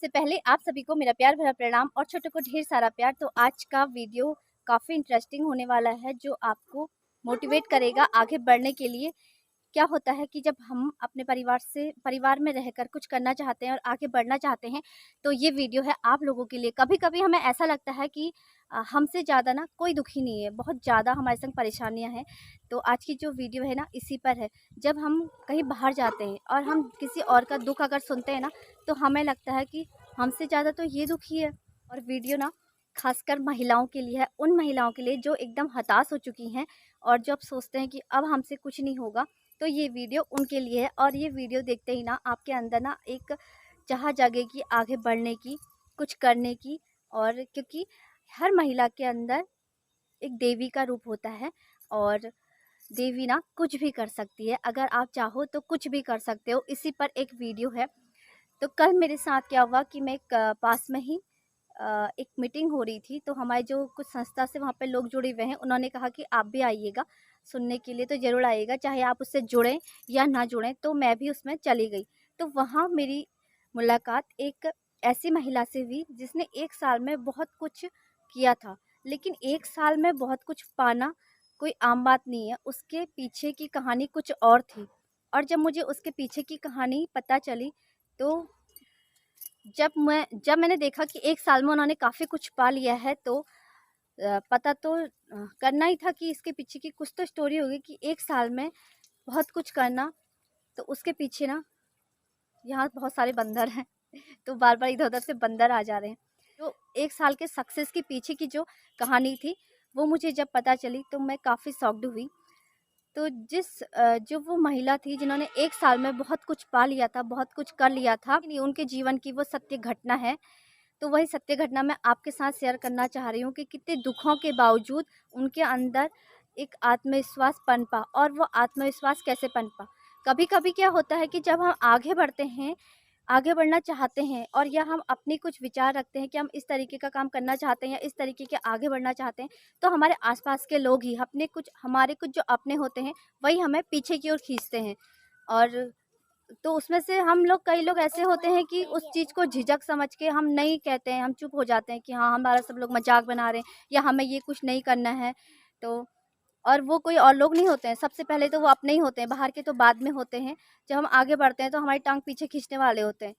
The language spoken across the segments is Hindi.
से पहले आप सभी को मेरा प्यार भरा प्रणाम और छोटों को ढेर सारा प्यार। तो आज का वीडियो काफ़ी इंटरेस्टिंग होने वाला है, जो आपको मोटिवेट करेगा आगे बढ़ने के लिए। क्या होता है कि जब हम अपने परिवार में रहकर कुछ करना चाहते हैं और आगे बढ़ना चाहते हैं, तो ये वीडियो है आप लोगों के लिए। कभी कभी हमें ऐसा लगता है कि हमसे ज़्यादा ना कोई दुखी नहीं है, बहुत ज़्यादा हमारे संग परेशानियां हैं। तो आज की जो वीडियो है ना, इसी पर है। जब हम कहीं बाहर जाते हैं और हम किसी और का दुख अगर सुनते हैं ना, तो हमें लगता है कि हमसे ज़्यादा तो ये दुखी है। और वीडियो ना खासकर महिलाओं के लिए है, उन महिलाओं के लिए जो एकदम हताश हो चुकी हैं और जो अब सोचते हैं कि अब हमसे कुछ नहीं होगा। तो ये वीडियो उनके लिए है। और ये वीडियो देखते ही ना आपके अंदर ना एक चाह जागेगी आगे बढ़ने की, कुछ करने की। और क्योंकि हर महिला के अंदर एक देवी का रूप होता है, और देवी ना कुछ भी कर सकती है। अगर आप चाहो तो कुछ भी कर सकते हो। इसी पर एक वीडियो है। तो कल मेरे साथ क्या हुआ कि मैं पास में ही एक मीटिंग हो रही थी। तो हमारे जो कुछ संस्था से वहाँ पे लोग जुड़े हुए हैं, उन्होंने कहा कि आप भी आइएगा सुनने के लिए। तो ज़रूर आइएगा, चाहे आप उससे जुड़ें या ना जुड़ें। तो मैं भी उसमें चली गई। तो वहाँ मेरी मुलाकात एक ऐसी महिला से हुई जिसने 1 साल में बहुत कुछ किया था। लेकिन 1 साल में बहुत कुछ पाना कोई आम बात नहीं है, उसके पीछे की कहानी कुछ और थी। और जब मुझे उसके पीछे की कहानी पता चली, तो जब मैंने देखा कि 1 साल में उन्होंने काफ़ी कुछ पा लिया है, तो पता तो करना ही था कि इसके पीछे की कुछ तो स्टोरी होगी कि 1 साल में बहुत कुछ करना। तो उसके पीछे ना यहाँ बहुत सारे बंदर हैं तो बार बार इधर उधर से बंदर आ जा रहे हैं। तो 1 साल के सक्सेस के पीछे की जो कहानी थी, वो मुझे जब पता चली तो मैं काफ़ी शॉक्ड हुई। तो जो वो महिला थी जिन्होंने 1 साल में बहुत कुछ पा लिया था, बहुत कुछ कर लिया था, उनके जीवन की वो सत्य घटना है। तो वही सत्य घटना मैं आपके साथ शेयर करना चाह रही हूँ कि कितने दुखों के बावजूद उनके अंदर एक आत्मविश्वास पनपा। और वो आत्मविश्वास कैसे पनपा? कभी कभी क्या होता है कि जब हम आगे बढ़ते हैं, आगे बढ़ना चाहते हैं, और या हम अपनी कुछ विचार रखते हैं कि हम इस तरीके का काम करना चाहते हैं या इस तरीके के आगे बढ़ना चाहते हैं, तो हमारे आसपास के लोग ही हमारे कुछ जो अपने होते हैं, वही हमें पीछे की ओर खींचते हैं। और तो उसमें से कई लोग ऐसे होते हैं कि उस चीज़ को झिझक समझ के हम नहीं कहते हैं, हम चुप हो जाते हैं कि हाँ, हमारा सब लोग मजाक बना रहे हैं या हमें ये कुछ नहीं करना है। तो और वो कोई और लोग नहीं होते हैं, सबसे पहले तो वो अपने ही होते हैं, बाहर के तो बाद में होते हैं। जब हम आगे बढ़ते हैं तो हमारी टांग पीछे खींचने वाले होते हैं,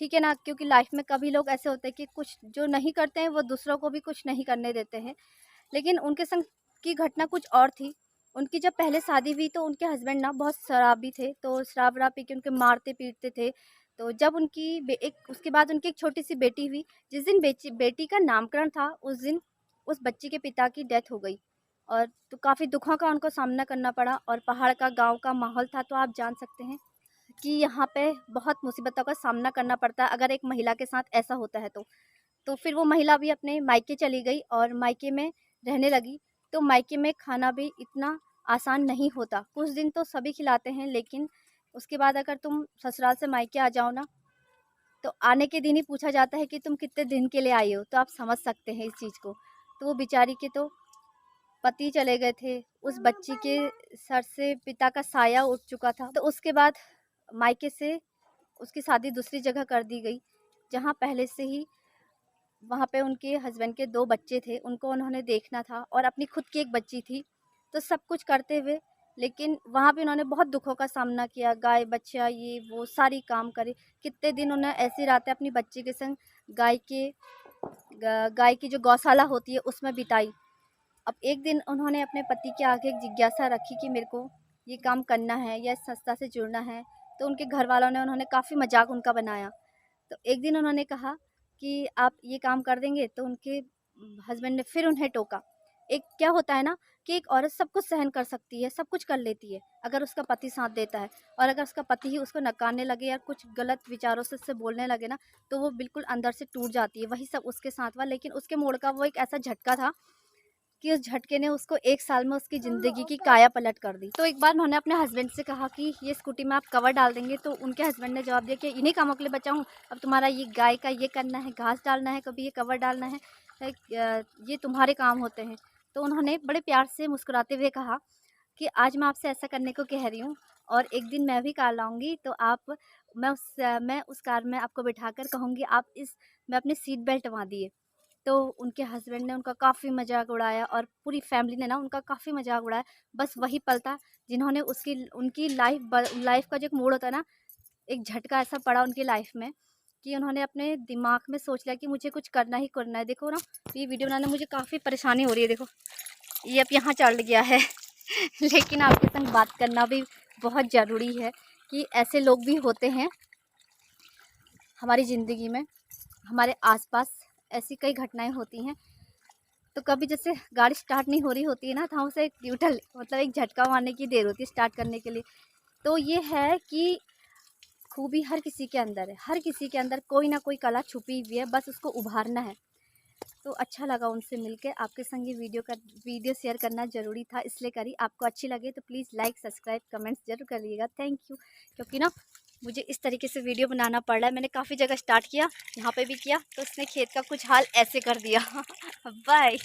ठीक है ना? क्योंकि लाइफ में कभी लोग ऐसे होते हैं कि कुछ जो नहीं करते हैं वो दूसरों को भी कुछ नहीं करने देते हैं। लेकिन उनके संग की घटना कुछ और थी। उनकी जब पहले शादी हुई तो उनके हस्बैंड ना बहुत शराबी थे, तो शराब-वराब पी के उनके मारते-पीटते थे। तो जब उनकी बे एक उसके बाद उनकी एक छोटी-सी बेटी हुई। जिस दिन बेटी का नामकरण था, उस दिन उस बच्ची के पिता की डेथ हो गई। और तो काफ़ी दुखों का उनको सामना करना पड़ा, और पहाड़ का, गाँव का माहौल था। तो आप जान सकते हैं कि यहाँ पे बहुत मुसीबतों का सामना करना पड़ता है अगर एक महिला के साथ ऐसा होता है तो। तो फिर वो महिला भी अपने मायके चली गई और मायके में रहने लगी। तो मायके में खाना भी इतना आसान नहीं होता। कुछ दिन तो सभी खिलाते हैं, लेकिन उसके बाद अगर तुम ससुराल से मायके आ जाओ ना, तो आने के दिन ही पूछा जाता है कि तुम कितने दिन के लिए आई हो। तो आप समझ सकते हैं इस चीज़ को। तो वो बेचारी के तो पति चले गए थे, उस बच्ची के सर से पिता का साया उठ चुका था। तो उसके बाद मायके से उसकी शादी दूसरी जगह कर दी गई, जहाँ पहले से ही वहाँ पे उनके हस्बैंड के 2 बच्चे थे, उनको उन्होंने देखना था, और अपनी खुद की एक बच्ची थी। तो सब कुछ करते हुए, लेकिन वहाँ भी उन्होंने बहुत दुखों का सामना किया। गाय, बच्चा, ये वो सारी काम करे। कितने दिन उन्हें ऐसी रातें अपनी बच्ची के संग गाय की जो गौशाला होती है उसमें बिताई। अब एक दिन उन्होंने अपने पति के आगे एक जिज्ञासा रखी कि मेरे को ये काम करना है या इस संस्था से जुड़ना है। तो उनके घर वालों ने उन्होंने काफ़ी मजाक उनका बनाया। तो एक दिन उन्होंने कहा कि आप ये काम कर देंगे, तो उनके हस्बैंड ने फिर उन्हें टोका। एक क्या होता है ना कि एक औरत सब कुछ सहन कर सकती है, सब कुछ कर लेती है अगर उसका पति साथ देता है। और अगर उसका पति ही उसको नकारने लगे या कुछ गलत विचारों से उससे बोलने लगे ना, तो वो बिल्कुल अंदर से टूट जाती है। वही सब उसके साथ हुआ। लेकिन उसके मोड़ का वो एक ऐसा झटका था कि उस झटके ने उसको 1 साल में उसकी ज़िंदगी की काया पलट कर दी। तो एक बार उन्होंने अपने हस्बैंड से कहा कि ये स्कूटी में आप कवर डाल देंगे, तो उनके हस्बैंड ने जवाब दिया कि इन्हीं कामों के लिए बचा हूँ, अब तुम्हारा ये गाय का ये करना है, घास डालना है, कभी ये कवर डालना है, ये तुम्हारे काम होते हैं। तो उन्होंने बड़े प्यार से मुस्कुराते हुए कहा कि आज मैं आपसे ऐसा करने को कह रही हूँ, और एक दिन मैं भी कार लाऊंगी, तो आप मैं उस कार में आपको बिठाकर कहूँगी आप मैं अपनी सीट बेल्ट बाँधिए। तो उनके हस्बैंड ने उनका काफ़ी मज़ाक उड़ाया और पूरी फैमिली ने ना उनका काफ़ी मज़ाक उड़ाया। बस वही पल था जिन्होंने उनकी लाइफ़ का जो एक मोड़ होता है ना, एक झटका ऐसा पड़ा उनकी लाइफ़ में कि उन्होंने अपने दिमाग में सोच लिया कि मुझे कुछ करना ही करना है। देखो ना, ये वीडियो बनाने में मुझे काफ़ी परेशानी हो रही है। देखो, ये अब यहाँ चढ़ गया है लेकिन आपके संग बात करना भी बहुत ज़रूरी है कि ऐसे लोग भी होते हैं हमारी ज़िंदगी में, हमारे आसपास ऐसी कई घटनाएं होती हैं। तो कभी जैसे गाड़ी स्टार्ट नहीं हो रही होती है ना, तो हम उसे एक न्यूट्रल मतलब एक झटका मारने की देर होती है स्टार्ट करने के लिए। तो ये है कि खूबी हर किसी के अंदर है, हर किसी के अंदर कोई ना कोई कला छुपी हुई है, बस उसको उभारना है। तो अच्छा लगा उनसे मिलके। आपके संग ये वीडियो शेयर करना ज़रूरी था, इसलिए करी। आपको अच्छी लगे तो प्लीज़ लाइक, सब्सक्राइब, कमेंट्स ज़रूर करिएगा। Thank you. क्योंकि ना मुझे इस तरीके से वीडियो बनाना पड़ रहा है। मैंने काफ़ी जगह स्टार्ट किया, यहाँ पे भी किया, तो उसने खेत का कुछ हाल ऐसे कर दिया बाय।